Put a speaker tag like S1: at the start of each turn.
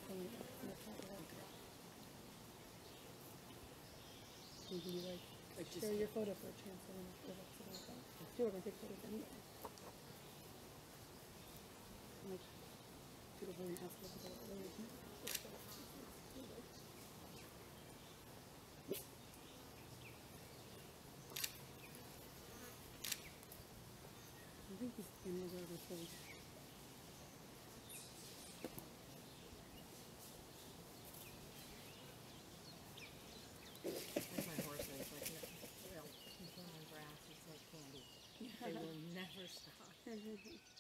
S1: tell me that. I'm gonna talk about that. You can be like, share your photo for a chance. I don't know if you'll have something like that. People are gonna take photos anyway. Like, people wouldn't ask what they were doing. I think these animals are really
S2: Like my horses, like, they'll keep them on grass. It's like candy. They will never stop.